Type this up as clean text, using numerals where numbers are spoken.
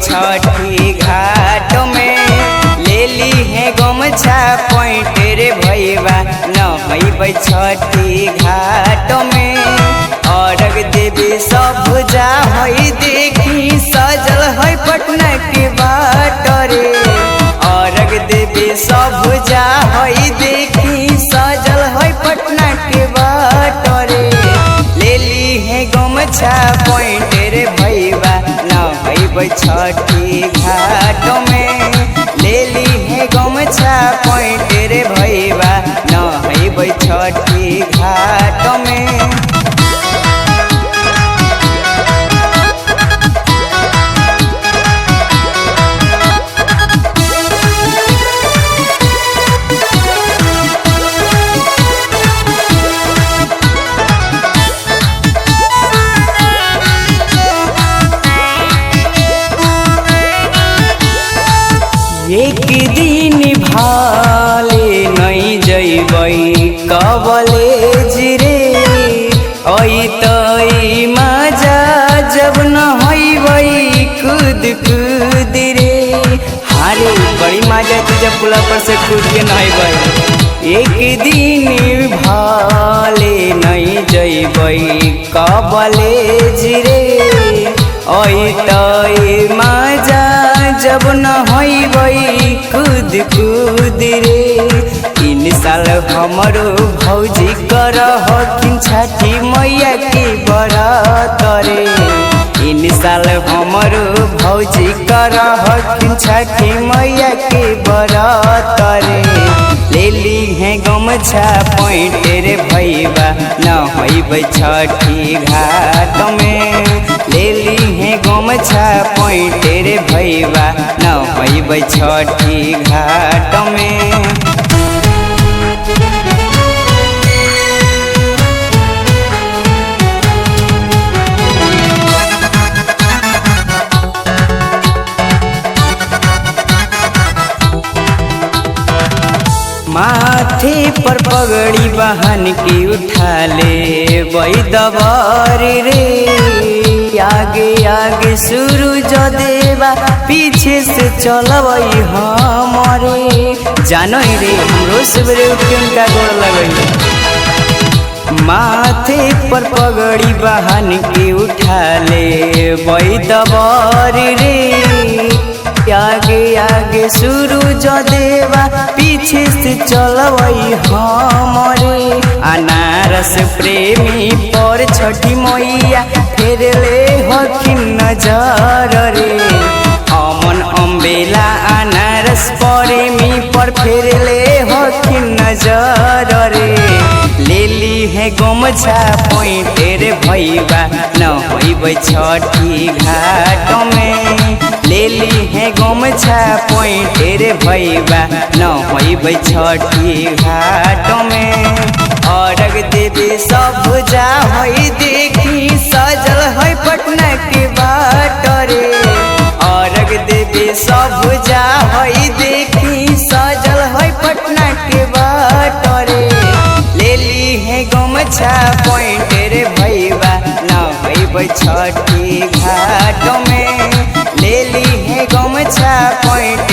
छठी घाट में ले ली है गमछा पॉइंट रे भैया नहैबै छठी घाट में अर्घ देवी सब जा है देखी सजल है पटना के बाट रे अर्घ देवी सब जा है देखी सजल है पटना के बाट रे ले ली है गमछा पॉइंट रे भैया नहैबै छठी घाट में ले ली है गमछा पॉइंट रे भैया नहैबै छठी घाट में। एक दिन भाले नहीं जैबै कॉलेज रे तई मजा जब नहैबै कूद कूद रे हारे बड़ी मजा थी जब पुला पर से कूद के नहैबै। एक दिन भाले नहीं जैबै कॉलेज रे तई मजा जब नहैबै कूद कूद रे। 3 साल हमरो भौजी कर हकिन छठी मैया के बरात रे 3 साल हमरो भौजी कर हकिन छठी मैया के बरात रे ले ली है गमछा पॉइंट रे भैया नहैबै छठी घाट में ले ली है गमछा पॉइंट रे भैया नहैबै छठी घाट में। माथे पर पगड़ी बहन की उठा ले दबर रे आगे आगे सूरज देवा पीछे से चलबै हमारे जानो रे हमरो सवेरे उठ के उनका गोड़ लगै। माथे पर पगड़ी बहन की उठा ले दबर रे आगे आगे सूरज देवा पीछे से चलबै हमारे अनारस प्रेमी पर छठी मैया फेर ले हकिन नजर रे अमन अम्बेला अनारस प्रेमी पर फेर ले हकिन नजर रे ले ली है गमछा पॉइंट रे भैया नहैबै छठी घाट में ले ली है गमछा पॉइंट रे भैया नहैबै छठी घाट में अर्घ देवी सब जा है देखी सजल है पटना के बाट रे अर्घ देवी सब जा है देखी सजल है पटना के बाट रे ले ली है गमछा पॉइंट रे भैया नहैबै छठी घाट में ले ली है गमछा पॉइंट